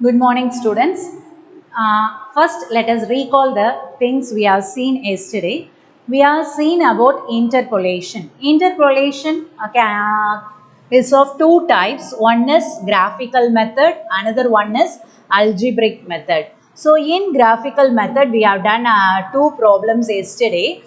Good morning, students. First, let us recall the things we have seen yesterday. We have seen about interpolation. Interpolation is of two types. One is graphical method, another one is algebraic method. So, in graphical method, we have done two problems yesterday.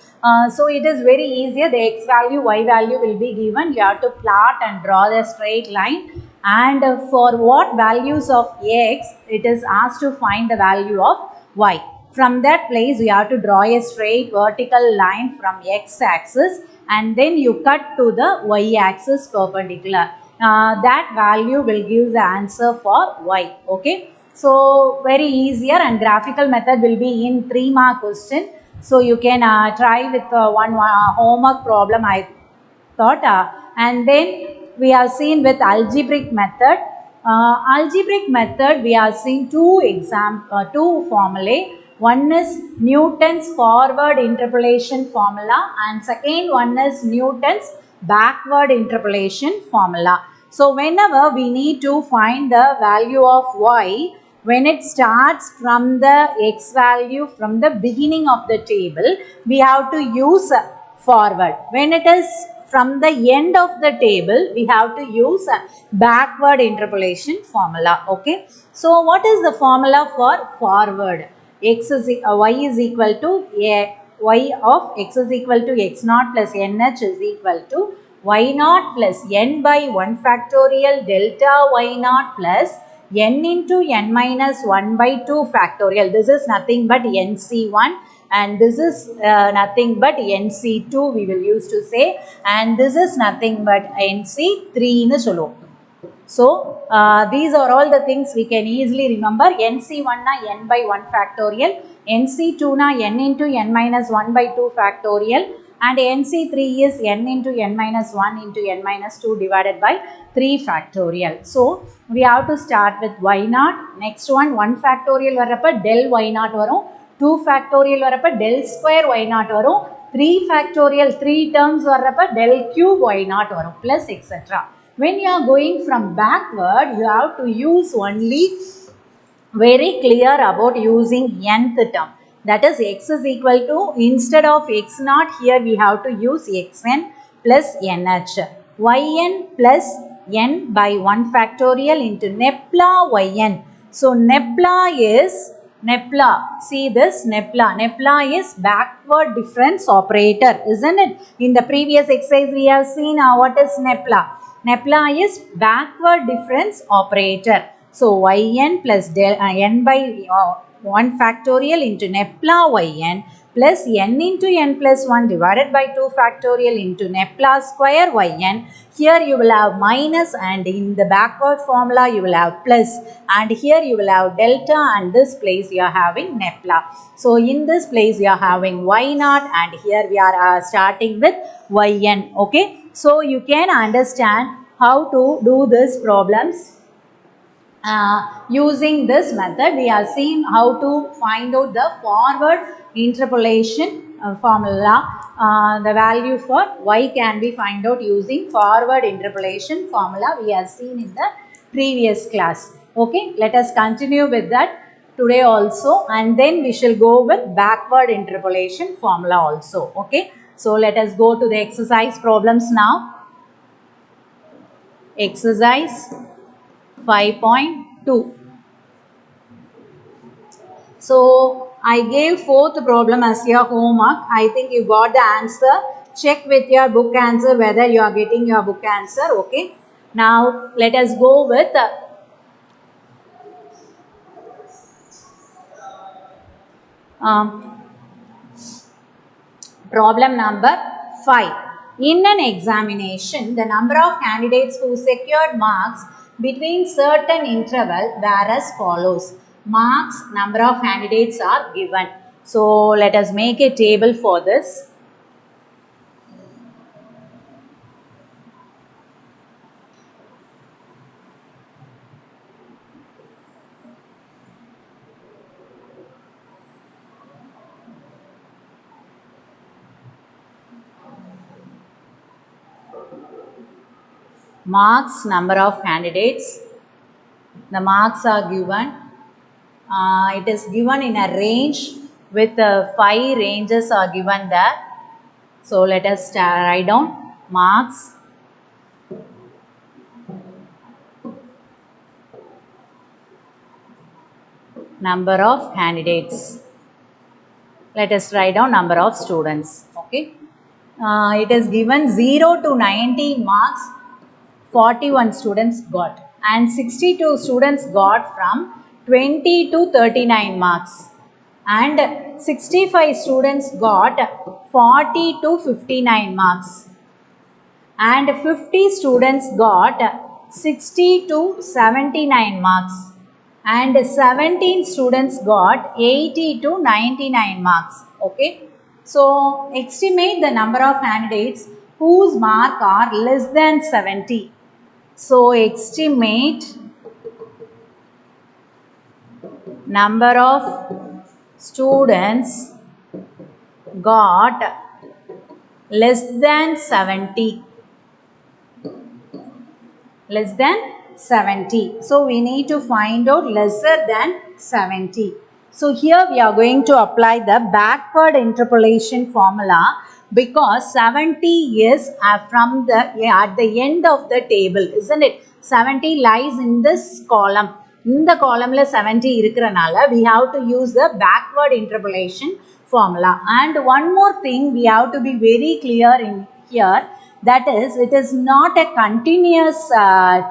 So, it is very easy. The x value, y value will be given. You have to plot and draw the straight line, and for what values of x it is asked to find the value of y. From that place you have to draw a straight vertical line from x axis and then you cut to the y axis perpendicular. That value will give the answer for y. Okay, so very easier, and graphical method will be in 3-mark question. So you can try with one homework problem I thought, and then we have seen with algebraic method. Algebraic method we have seen two formulae. One is Newton's forward interpolation formula and second one is Newton's backward interpolation formula. So whenever we need to find the value of y, when it starts from the x value from the beginning of the table, we have to use forward. When it is from the end of the table, we have to use a backward interpolation formula. Okay, so what is the formula for forward? Y is equal to y of x is equal to x naught plus nh is equal to y naught plus n by 1 factorial delta y naught plus n into n minus 1 by 2 factorial. This is nothing but NC1 and this is nothing but NC2 we will use to say, and this is nothing but NC3 nu solluvom. So these are all the things we can easily remember. NC1 na n by 1 factorial, NC2 na n into n minus 1 by 2 factorial, and NC3 is n into n minus 1 into n minus 2 divided by 3 factorial. So we have to start with y naught. Next one 1 factorial varappa del y naught varum, 2 factorial varappa del square y naught varum, 3 factorial 3 terms varappa del cube y naught varum, plus etc. When you are going from backward, you have to use only very clear about using nth term. That is x is equal to, instead of x naught here we have to use xn plus nh. Yn plus n by 1 factorial into Nepla yn. So Nepla is, Nepla, see this Nepla is backward difference operator, isn't it? In the previous exercise we have seen what is Nepla. Nepla is backward difference operator. So yn plus del n by 1 factorial into Nepla yn plus n into n plus 1 divided by 2 factorial into Nepla square yn. Here you will have minus, and in the backward formula you will have plus, and here you will have delta, and this place you are having Nepla. So in this place you are having y naught, and here we are starting with yn. Okay, so you can understand how to do these problems. Using this method we have seen how to find out the forward interpolation formula. The value for y can be find out using forward interpolation formula we have seen in the previous class. Okay, let us continue with that today also, and then we shall go with backward interpolation formula also. Okay, so let us go to the exercise problems now. Exercise 5.2. So I gave fourth problem as your homework. I think you got the answer. Check with your book answer whether you are getting your book answer. Okay, now let us go with problem number 5. In an examination, the number of candidates who secured marks between certain interval were as follows. Marks, number of candidates are given. So let us make a table for this. Marks, number of candidates. The marks are given. It is given in a range with 5 ranges are given there. So let us write down marks. Number of candidates. Let us write down number of students. Okay. It is given 0 to 90 marks. 41 students got, and 62 students got from 20 to 39 marks, and 65 students got 40 to 59 marks, and 50 students got 60 to 79 marks, and 17 students got 80 to 99 marks. Okay, so estimate the number of candidates whose mark are less than 70. So estimate number of students got less than 70. Less than 70. So we need to find out lesser than 70. So here we are going to apply the backward interpolation formula, because 70 is from the at the end of the table, isn't it? 70 lies in this column. In the column 70 irukranala, we have to use the backward interpolation formula. And one more thing we have to be very clear in here, that is, it is not a continuous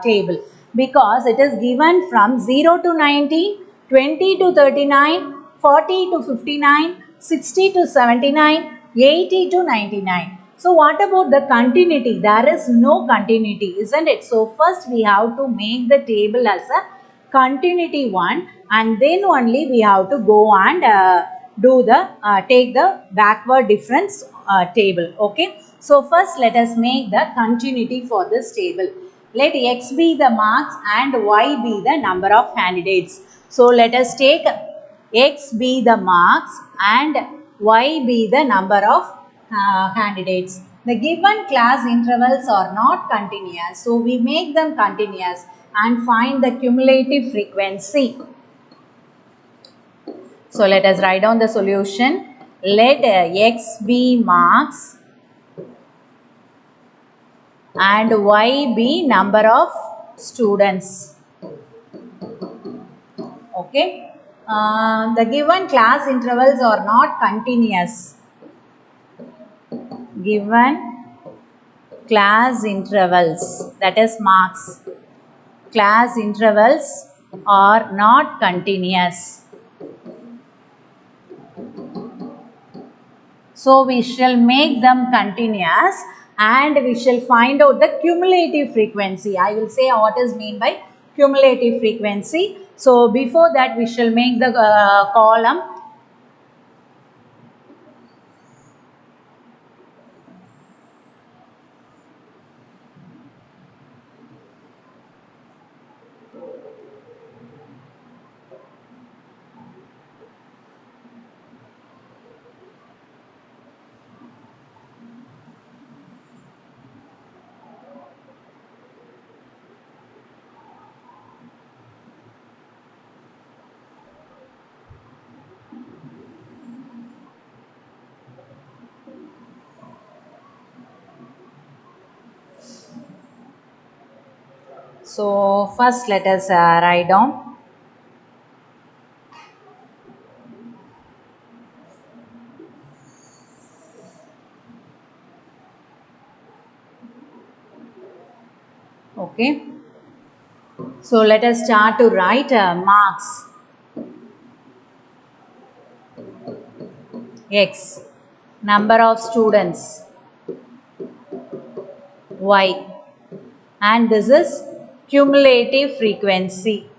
table, because it is given from 0 to 90, 20 to 39, 40 to 59, 60 to 79, 80 to 99. So what about the continuity? There is no continuity, isn't it? So first we have to make the table as a continuity one, and then only we have to go and take the backward difference table. Okay, so first let us make the continuity for this table. Let x be the marks and y be the number of candidates. So let us take x be the marks and y be the number of candidates. The given class intervals are not continuous, so we make them continuous and find the cumulative frequency. So let us write down the solution. Let x be marks and y be number of students. Okay. The given class intervals are not continuous. Given class intervals, that is marks, class intervals are not continuous. So we shall make them continuous and we shall find out the cumulative frequency. I will say what is meant by cumulative frequency. So before that we shall make the column. So first let us write down okay. So let us start to write marks. X, number of students, y, and this is cumulative frequency.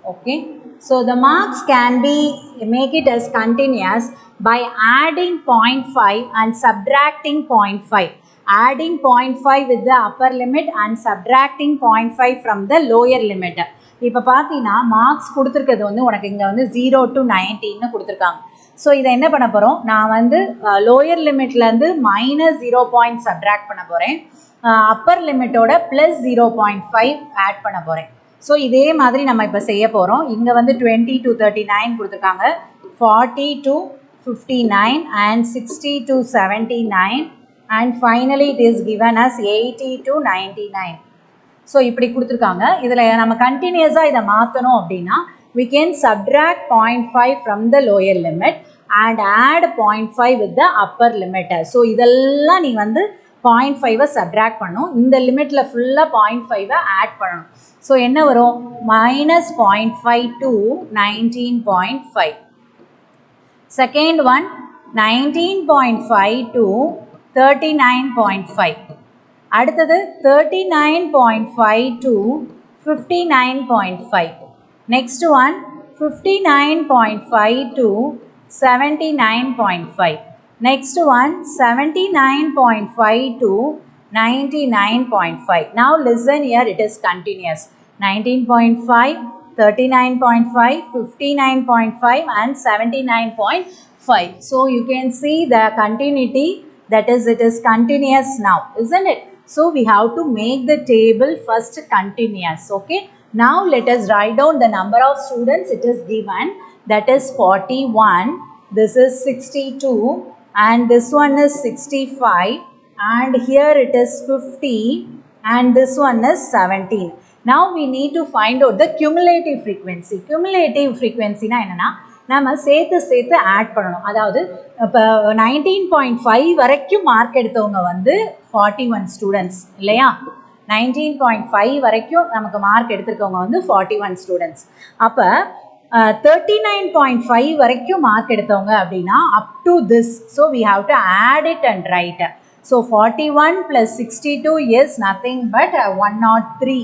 Okay, so the marks can be make it as continuous by adding 0.5 and subtracting 0.5. Adding 0.5 with the upper limit and subtracting 0.5 from the lower limit. இப்போ பார்த்தீங்கன்னா marks கொடுத்துருக்கிறது வந்து உனக்கு இங்கே வந்து 0 to 90 கொடுத்துருக்காங்க. So இதை என்ன பண்ண போகிறோம், நான் வந்து லோயர் லிமிட்லேருந்து -0 சப்ட்ராக்ட் பண்ண போகிறேன், அப்பர் லிமிட்டோட +0.5 ஆட் பண்ண போகிறேன். ஸோ இதே மாதிரி நம்ம இப்போ செய்ய போகிறோம். இங்கே வந்து 20 to 39 கொடுத்துருக்காங்க, 40 to 59 and 60 to 79 and finally it is given as 80 to 99. So இப்படி கொடுத்துருக்காங்க. இதில் நம்ம கண்டினியூஸாக இதை மாற்றணும் அப்படின்னா we can subtract 0.5 from the lower limit and add 0.5 with the upper limit. So இதெல்லாம் நீ வந்து 0.5 subtract பண்ணணும், இந்த லிமிட்டில் ஃபுல்லாக 0.5 ஆட் பண்ணணும். ஸோ என்ன வரும், -0.5 to 19.5. Second one, 19.5 to 39.5. அடுத்தது 39.5 to 59.5. Next one, 59.5 to 79.5. Next one, 79.5 to 99.5. Now listen here, it is continuous. 19.5, 39.5, 59.5 and 79.5. So you can see the continuity, that is it is continuous now, isn't it? So we have to make the table first continuous. Okay, now let us write down the number of students it is given, that is 41, this is 62 and this one is 65 and here it is 50 and this one is 17. Now we need to find out the cumulative frequency. Cumulative frequency na enna na நம்ம சேர்த்து add பண்ணணும். அதாவது இப்போ 19.5 வரைக்கும் mark எடுத்தவங்க வந்து 41 students இல்லையா, 19.5 வரைக்கும் நமக்கு மார்க் எடுத்திருக்கவங்க வந்து 41 ஸ்டூடெண்ட்ஸ். அப்போ 39.5 வரைக்கும் மார்க் எடுத்தவங்க அப்படின்னா up to this, so we have to add it and write. So 41 + 62 is nothing but 103.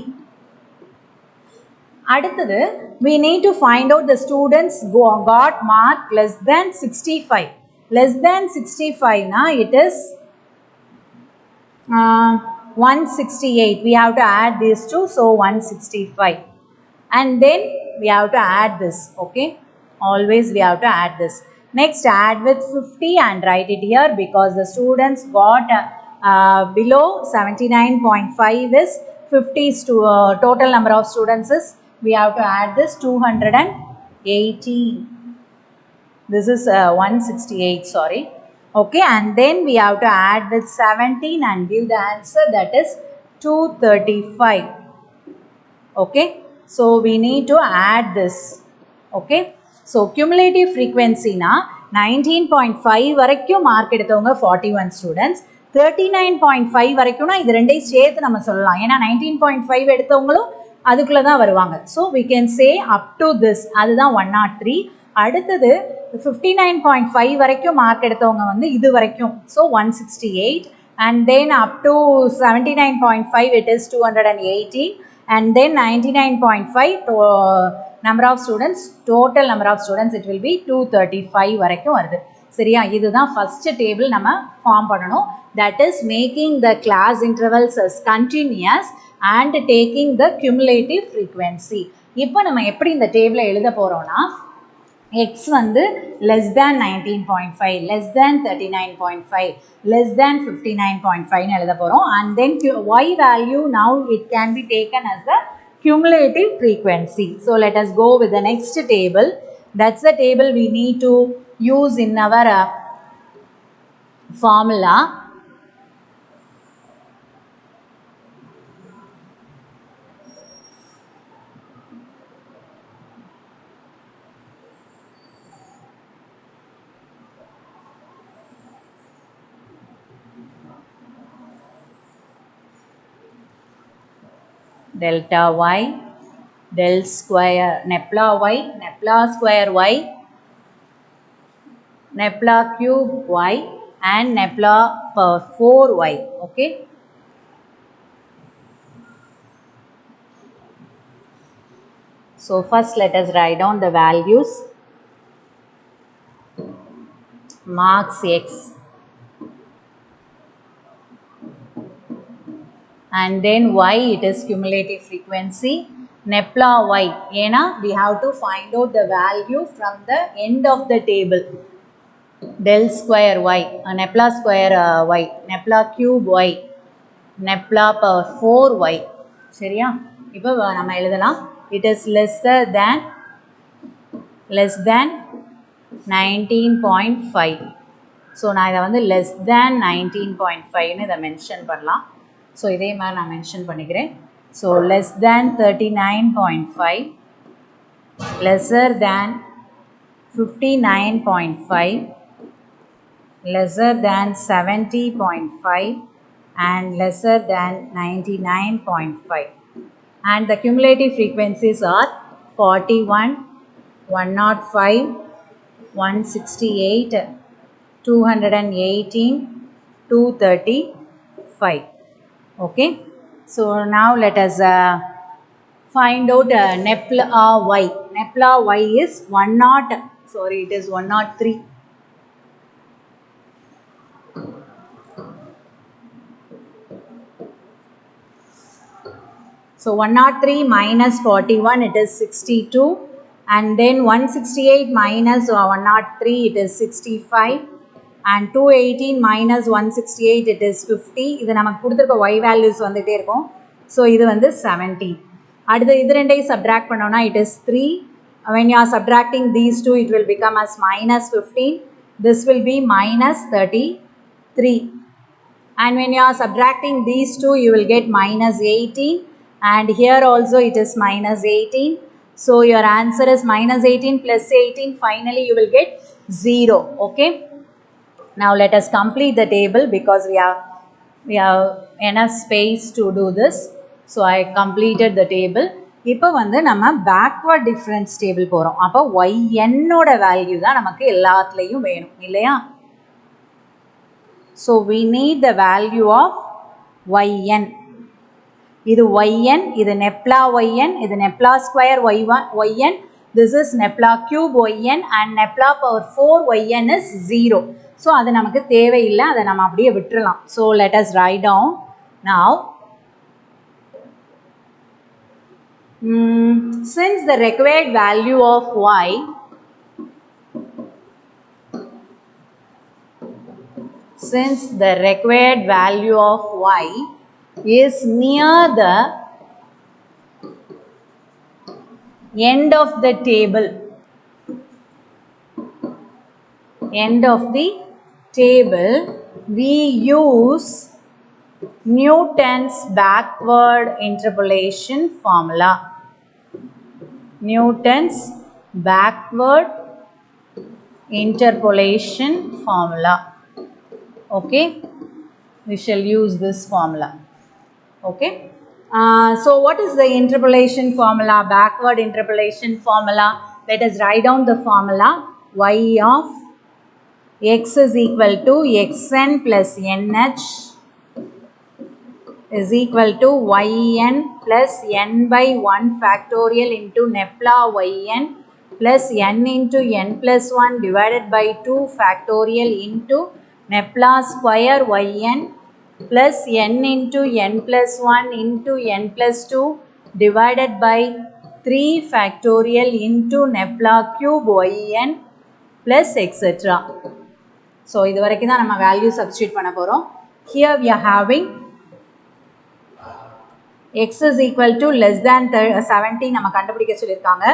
அடுத்தது we need to find out the students got mark less than 65. Less than 65 na it is 168. We have to add these two, so 165 and then we have to add this. Okay, always we have to add this. Next add with 50 and write it here because the students got below 79.5 is 50 total number of students is, we have to add this 218. This is 168, sorry. Okay, and then we have to add with 17 and give the answer, that is 235. Okay, so we need to add this. Okay, so cumulative frequency na 19.5 வரைக்கும் mark எடுத்தவங்க 41 students, 39.5 வரைக்கும்னா இது ரெண்டையும் சேர்த்து நம்ம சொல்லலாம், ஏன்னா 19.5 எடுத்தவங்களும் அதுக்குள்ளே தான் வருவாங்க. So we can say up to this, அதுதான் 103. அடுத்தது 59.5 வரைக்கும் மார்க் எடுத்தவங்க வந்து இது வரைக்கும், so 168 and then up to 79.5 it is 280 and then 99.5 number of students, total number of students it will be 235 வரைக்கும் வருது. சரியா, இதுதான் ஃபர்ஸ்ட் டேபிள் நம்ம ஃபார்ம் பண்ணணும், that is making the class intervals as continuous and taking the cumulative frequency. இப்போ நம்ம எப்படி இந்த டேபிளை எழுத போகிறோம்னா, x வந்து less than 19.5, less than 39.5, less than 59.5 எழுத போகிறோம் and then y value now it can be taken as the cumulative frequency. So let us go with the next table. That's the table we need to use in our formula. Delta y, del square, Nepla y, Nepla square y, Nepla cube y and Nepla power 4y. Okay. So first let us write down the values. Marks x and then y, it is cumulative frequency. Nepla y, ஏனா we have to find out the value from the end of the table. del square y, Nepla square y, Nepla cube y, Nepla power 4y. சரியா? இப்போ நம்ம எழுதலாம். It is lesser than 19.5. So நான் இதை வந்து less than 19.5ன்னு இதை mention பண்ணலாம். So இதே மாதிரி நான் மென்ஷன் பண்ணிக்கிறேன். So less than 39.5, lesser than 59.5, lesser than 70.5 and lesser than 99.5. And the cumulative frequencies are 41, 105, 168, 218, 235. Okay, so now let us find out Nepla y. Nepla y is 103. So 103 minus 41, it is 62, and then 168 minus 103, it is 65, and 218 minus 168, it is 50. இது நமக்கு கொடுத்திருக்க y values வந்துட்டே இருக்கும். So இது வந்து 70. அடுத்து இது ரெண்டையும் subtract பண்ணோம்னா it is 3. When you are subtracting these two, it will become as minus 15. This will be minus 33. And when you are subtracting these two, you will get minus 18. And here also it is minus 18. So your answer is minus 18 plus 18. Finally you will get 0. Okay. Now let us complete the table because we have enough space to do this. So I completed the table. இப்போ வந்து நம்ம backward difference table போகிறோம். அப்போ yn ஓட value தான் நமக்கு எல்லாத்துலேயும் வேணும் இல்லையா? So we need the value of yn. இது yn, இது Nepla yn, இது Nepla square yn, this is Nepla cube yn and Nepla power 4 yn is 0. So அது நமக்கு தேவையில்லை, அதை நம்ம அப்படியே விட்டுறலாம். So let us write down now. Since the required value of y is near the end of the table, we use Newton's backward interpolation formula. Okay, we shall use this formula. Okay, so what is the interpolation formula, backward interpolation formula? Let us write down the formula. Y of x is equal to xn plus nh is equal to yn plus n by 1 factorial into Nepla yn plus n into n plus 1 divided by 2 factorial into Nepla square yn plus n into n plus 1 into n plus 2 divided by 3 factorial into Nepla cube yn plus etc. So இது வரைக்கும் தான் நம்ம value substitute பண்ண போறோம். Here we are having x is equal to less than 70 நம்ம கண்டுபிடிக்க சொல்லிருக்காங்க.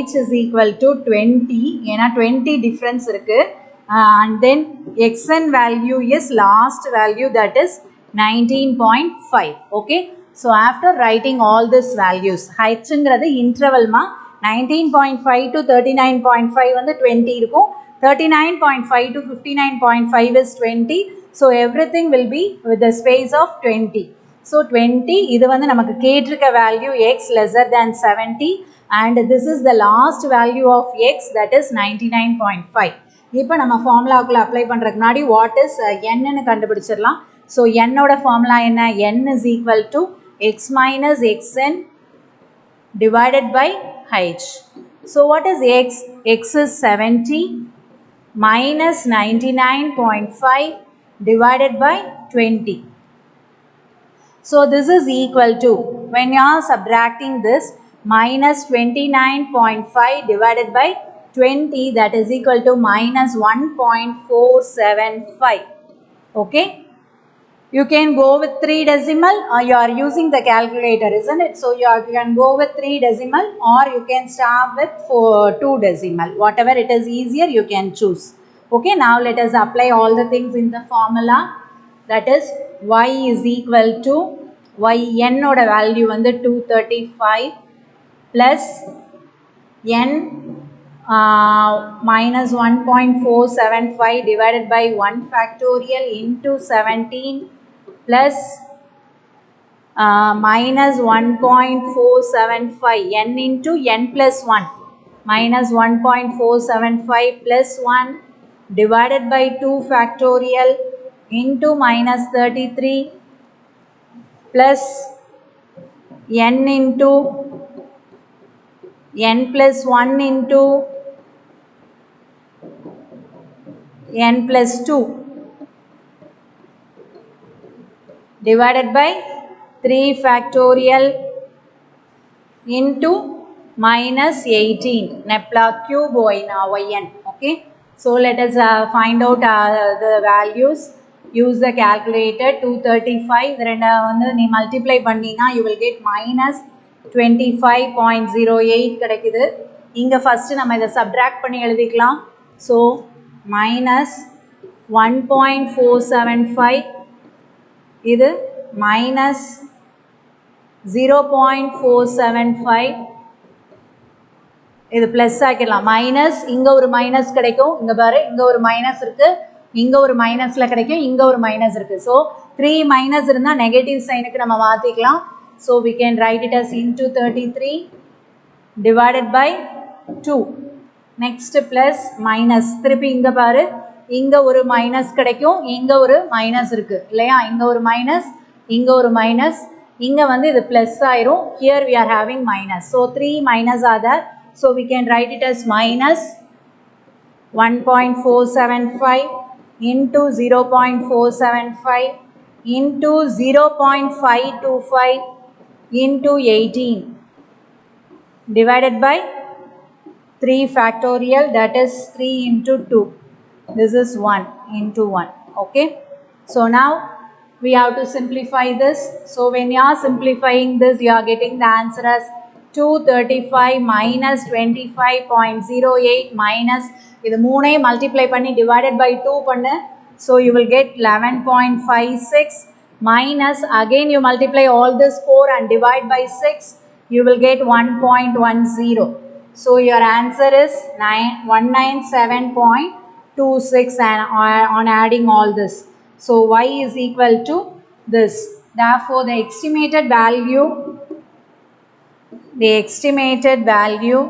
h is equal to 20 ஏனா 20 difference இருக்கு. And then xn value is last value, that is 19.5. okay, so after writing all these values, h ங்கிறது interval மா 19.5 to 39.5 வந்து 20 இருக்கும், 39.5 to 59.5 is 20. so everything will be with the space of 20. so 20 இது வந்து நமக்கு கேட்டிருக்க value x lesser than 70 and this is the last value of x, that is 99.5. இப்போ நம்ம ஃபார்முலாக்குள்ள அப்ளை பண்ணுறதுக்கு முன்னாடி வாட் இஸ் என்னன்னு கண்டுபிடிச்சிடலாம். ஸோ என்னோட ஃபார்முலா என்ன? n is equal to x minus xn divided by h. So what is x? x is 70 minus 99.5 divided by 20. So this is equal to, when you are subtracting this, minus 29.5 divided by 20, that is equal to minus 1.475. Okay. You can go with 3 decimal or you are using the calculator, isn't it? So you can go with 3 decimal or you can start with 2 decimal. Whatever it is easier, you can choose. Okay, now let us apply all the things in the formula. That is y is equal to yn oda value வந்து 235 plus n minus 1.475 divided by 1 factorial into 17 plus minus 1.475 n into n plus 1 minus 1.475 plus 1 divided by 2 factorial into minus 33 plus n into n plus 1 into n plus 2 divided by 3 factorial into minus 18 Nepla cube yn. Okay, so let us find out the values. Use the calculator. 235 வந்து நீ multiply பண்ணினா you will get minus 25.08 கிடைக்குது. இங்க first நம்ம இதை subtract பண்ணி எழுதிக்கலாம். So minus 1.475 இது minus 0.475 இது plus ஆக்கிடலாம். மைனஸ் இங்க ஒரு மைனஸ் கிடைக்கும். இங்க பாரு இங்க ஒரு மைனஸ் இருக்கு, இங்க ஒரு மைனஸ்ல கிடைக்கும், இங்க ஒரு மைனஸ் இருக்கு. ஸோ 3 மைனஸ் இருந்தா நெகட்டிவ் சைனுக்கு நம்ம மாத்திக்கலாம். So we can write it as into 33 divided by 2. next plus minus திருப்பி இங்க பாரு இங்க ஒரு மைனஸ் கிடைக்கும், இங்க ஒரு மைனஸ் இருக்கு இல்லையா? இங்க ஒரு மைனஸ், இங்க ஒரு மைனஸ், இங்க வந்து இது plus ஆயிரும். Here we are having minus. So 3 minus are there. So we can write it as minus 1.475 into 0.475 into 0.525 into 18 divided by 3 factorial, that is 3 into 2. This is 1 into 1. Okay. So now we have to simplify this. So when you are simplifying this, you are getting the answer as 235 minus 25.08 minus இது மூணே multiply பண்ணி divided by 2 பண்ணு. So you will get 11.56 minus again you multiply all this 4 and divide by 6. You will get 1.10. So your answer is 197.26 and on adding all this. So y is equal to this. Therefore the estimated value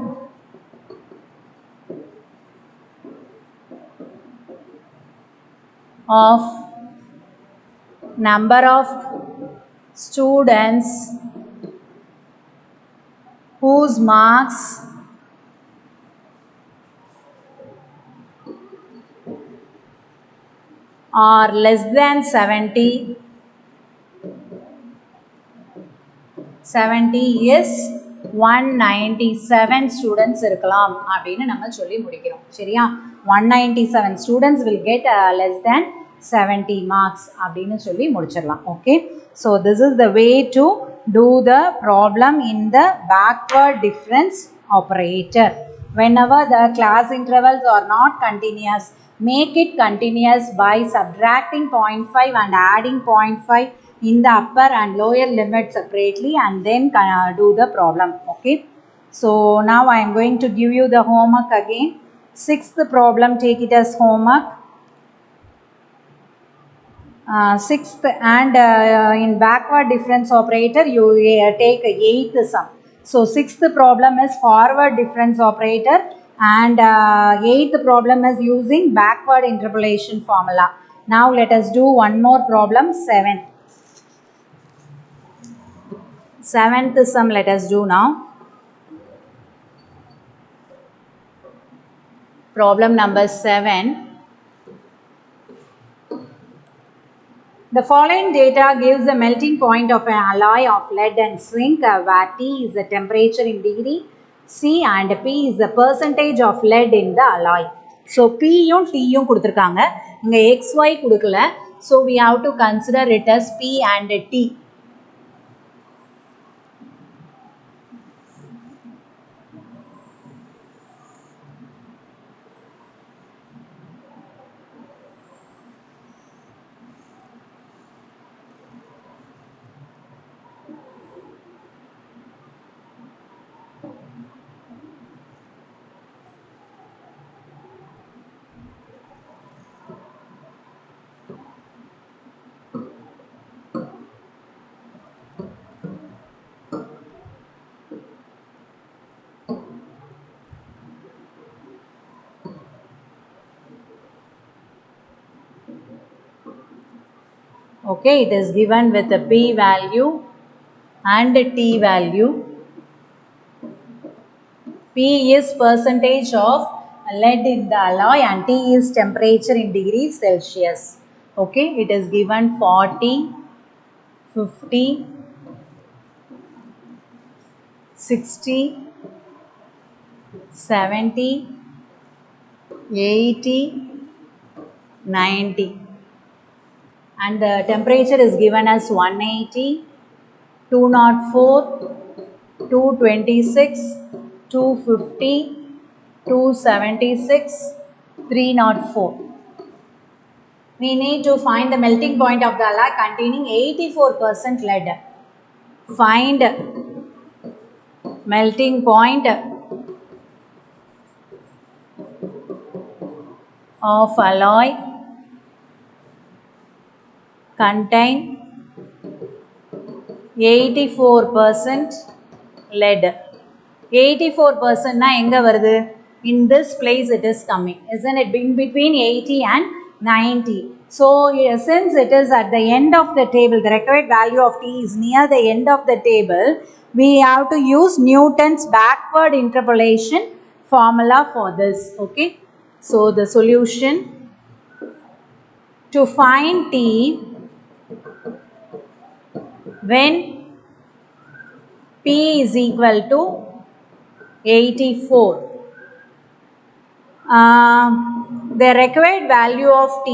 of number of students whose marks are less than 70 is 197 students இருக்கலாம் அப்படின்னு நம்ம சொல்லி முடிக்கிறோம். சரியா? 197 students will get less than 70 marks அப்படின்னு சொல்லி முடிச்சிடலாம். Okay, so this is the way to do the problem in the backward difference operator. Whenever the class intervals are not continuous, make it continuous by subtracting 0.5 and adding 0.5 in the upper and lower limit separately and then do the problem. Okay, so now I am going to give you the homework again. Sixth problem, take it as homework. Sixth and in backward difference operator you take 8th sum. So sixth problem is forward difference operator and 8th problem is using backward interpolation formula. Now let us do one more problem, 7th. 7th sum let us do now. Problem number 7. The following data gives the melting point of an alloy of lead and zinc where T is the temperature in degree, C and P is the percentage of lead in the alloy. So P யும் T யும் கொடுத்திருக்காங்க, இங்க XY கொடுக்கல. So we have to consider it as P and T. Okay, it is given with the P value and T value. P is percentage of lead in the alloy and T is temperature in degrees Celsius. Okay, it is given 40, 50, 60, 70, 80, 90. And the temperature is given as 180, 204, 226, 250, 276, 304. We need to find the melting point of the alloy containing 84% lead. Find melting point of alloy contain 84% lead. 84% na enga varudhu? In this place it is coming, isn't it? In between 80 and 90. So since it is at the end of the table, the required value of T is near the end of the table, we have to use Newton's backward interpolation formula for this. Okay, so the solution to find T when P is equal to 84. The required value of T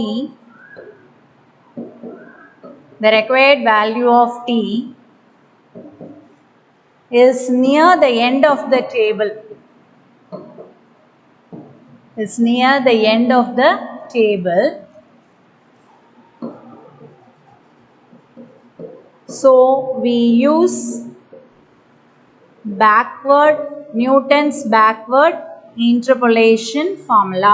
is near the end of the table. So we use Newton's backward interpolation formula.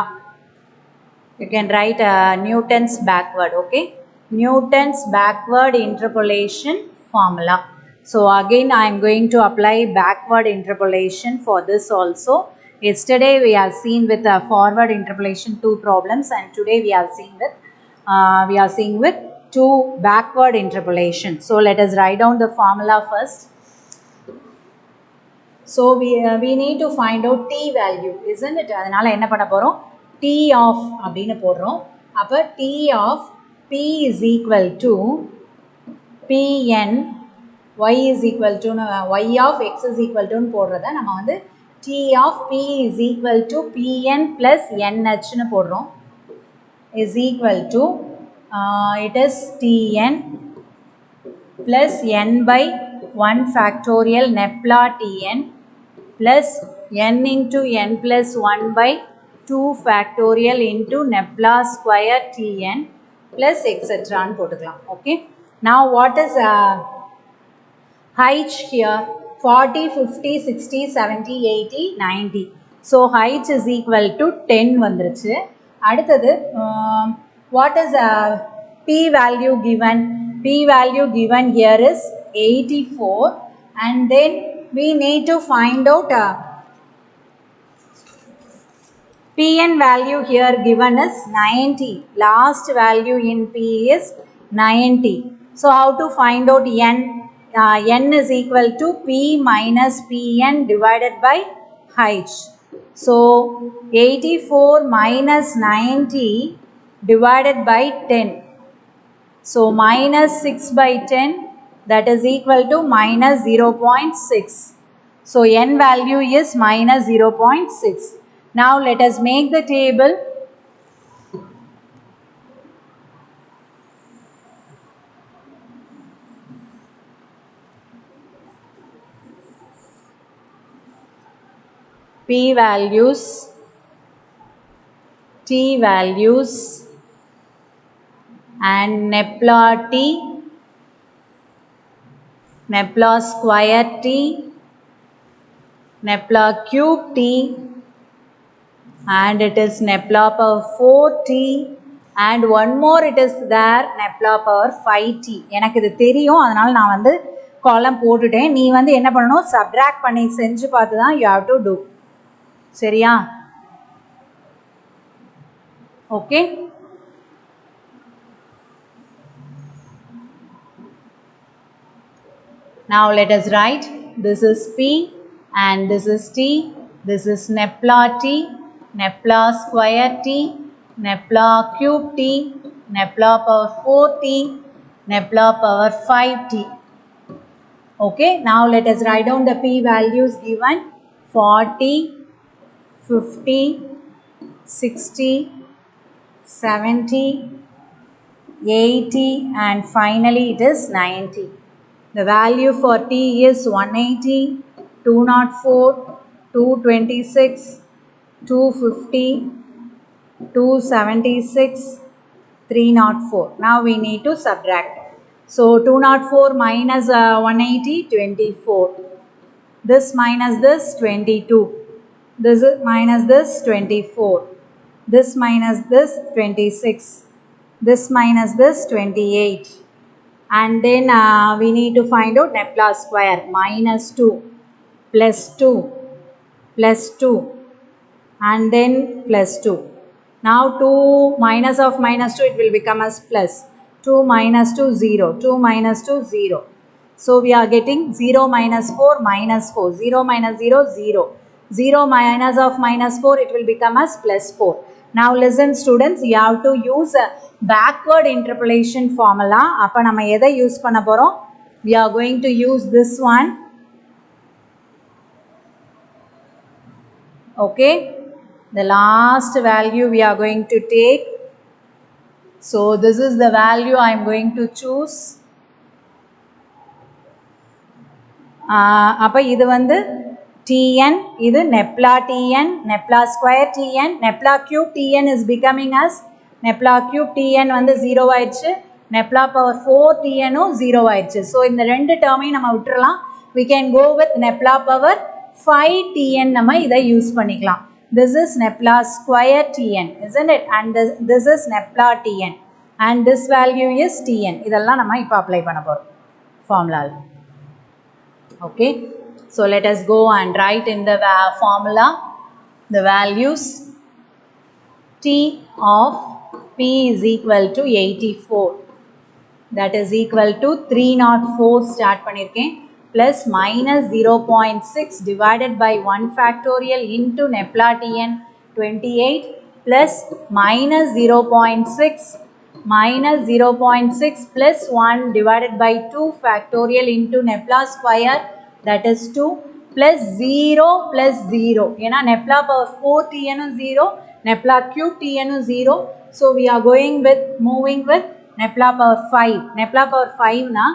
You can write Newton's backward. Okay, Newton's backward interpolation formula. So again I am going to apply backward interpolation for this also. Yesterday we have seen with forward interpolation 2 problems, and today we are seeing with 2 backward interpolation. So let us write down the formula first. So we need to find out T value, isn't it? அதனால என்ன பண்ண போறோம்? T of அப்படினு போடுறோம். அப்ப T of P is equal to Pn, y is equal to y of x is equal to போடுறத நம்ம வந்து T of P is equal to Pn plus nh னு போடுறோம், is equal to it is Tn plus n by 1 factorial nepla Tn plus n into n plus 1 by 2 factorial into nepla square Tn plus etc. னு போட்டுக்கலாம். Okay, now what is height here? 40, 50, 60, 70, 80, 90. So height is equal to 10 வந்துருச்சு. அடுத்தது what is P value given? P value given here is 84, and then we need to find out Pn value here given is 90. Last value in P is 90. So how to find out n? N is equal to P minus Pn divided by height. So 84 minus 90 divided by 10. So minus 6 by 10, that is equal to minus 0.6. So n value is minus 0.6. Now let us make the table. P values, T values and Nepla T, Nepla square T, Nepla cube T, and it is Nepla power 4T, and one more it is there, Nepla power 5T. எனக்கு இது தெரியும், அதனால நான் வந்து காலம் போட்டுட்டேன். நீ வந்து என்ன பண்ணணும், சப்ட்ராக்ட் பண்ணி செஞ்சு பார்த்து தான் you have to do. சரியா? Okay. Now let us write, this is P and this is T, this is Nepla T, Nepla square T, Nepla cube T, Nepla power 4T, Nepla power 5T. Okay, now let us write down the P values given: 40, 50, 60, 70, 80 and finally it is 90. The value for T is 180, 204, 226, 250, 276, 304. Now we need to subtract. So 204 minus 180, 24. This minus this, 22. This is minus this, 24. This minus this, 26. This minus this, 28. And then we need to find out Nepla square. Minus 2 plus 2 plus 2 and then plus 2. Now 2 minus of minus 2, it will become as plus. 2 minus 2, 0. 2 minus 2, 0. So we are getting 0 minus 4 minus 4. 0 minus 0, 0. 0 minus of minus 4, it will become as plus 4. Now listen students, you have to use a backward interpolation formula. அப்ப நம்ம எதை use பண்ண போறோம்? We are going to use this one. Okay, the last value we are going to take. So this is the value I am going to choose. அப்ப இது வந்து Tn, இது Nepla Tn, Nepla square Tn, Nepla cube Tn is becoming as Nepla cube Tn வந்து 0 ஆயிடுச்சு, Nepla power 4 Tn 0 ஆயிடுச்சு. So இந்த ரெண்டு டேர்மையும் நம்ம விட்டுறலாம். We can go with Nepla power 5 Tn நம்ம இதை யூஸ் பண்ணிக்கலாம். This is Nepla square Tn, isn't it? And this is Nepla Tn and this value is Tn. இதெல்லாம் நம்ம இப்போ அப்ளை பண்ண போறோம் formula. Okay, so let us go and write in the formula the values. T of P is equal to 84, that is equal to 304 start பண்ணிருக்கேன், plus minus 0.6 divided by 1 factorial into Nepla Tn 28 plus minus 0.6 minus 0.6 plus 1 divided by 2 factorial into Nepla square, that is 2 plus 0 plus 0. ஏனா Nepla power 4 Tn 0, Nepla cube Tn 0. So we are moving with Nepla power 5. Nepla power 5 na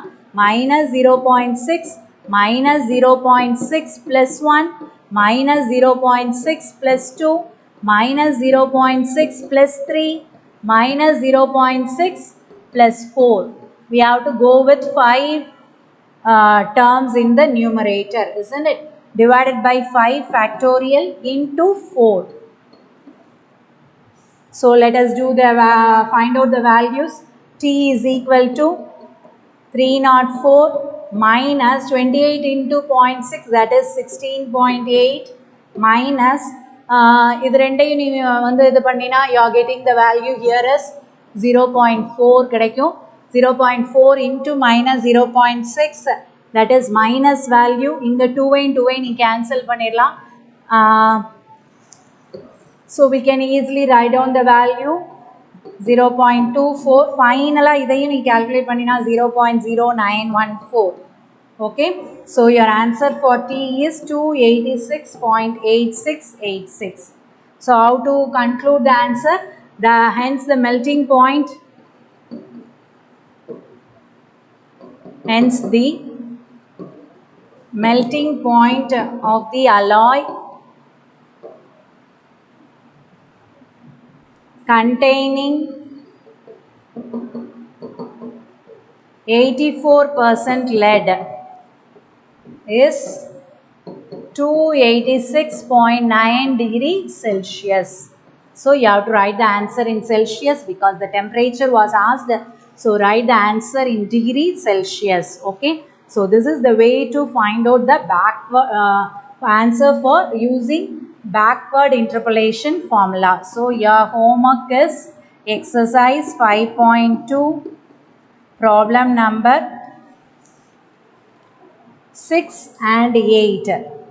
minus 0.6 minus 0.6 plus 1 minus 0.6 plus 2 minus 0.6 plus 3 minus 0.6 plus 4. We have to go with 5 terms in the numerator, isn't it? Divided by 5 factorial into 4. So let us do the find out the values. T is equal to 304 minus 28 into 0.6, that is 16.8 minus இது ரெண்டையும் நீ வந்து இது பண்ணினா you are getting the value here is 0.4 கிடைக்கும். 0.4 into minus 0.6, that is minus value. இந்த 2 நீ cancel பண்ணிடலாம். So we can easily write down the value 0.24. Finally இதையும் நீ calculate பண்ணினா 0.0914. Okay, so your answer for T is 286.8686. So how to conclude the answer? Hence the melting point, hence the melting point of the alloy containing 84% lead is 286.9 degree Celsius. So you have to write the answer in Celsius because the temperature was asked. So write the answer in degree Celsius. Okay. So this is the way to find out the answer for using backward interpolation formula. So your homework is exercise 5.2, problem number 6 and 8.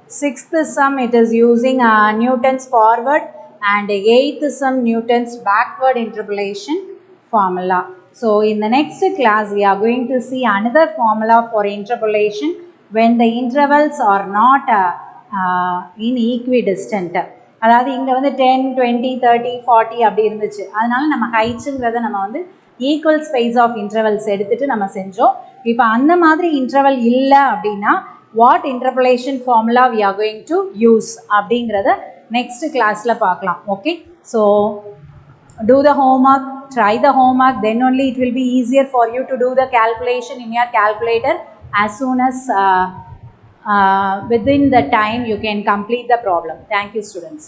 Sixth sum it is using Newton's forward and eighth sum Newton's backward interpolation formula. So in the next class we are going to see another formula for interpolation when the intervals are not in equidistant. அதாவது இங்கே வந்து 10, 20, 30, 40 அப்படி இருந்துச்சு. அதனால நம்ம ஹைட்ஸுங்கிறத நம்ம வந்து equal space of intervals எடுத்துகிட்டு நம்ம செஞ்சோம். இப்போ அந்த மாதிரி இன்டர்வல் இல்லை அப்படின்னா what interpolation formula we are going to use அப்படிங்கிறத நெக்ஸ்ட் கிளாஸில் பார்க்கலாம். Okay, so do the homework, try the homework, then only it will be easier for you to do the calculation in your calculator as soon as within the time you can complete the problem. Thank you, students.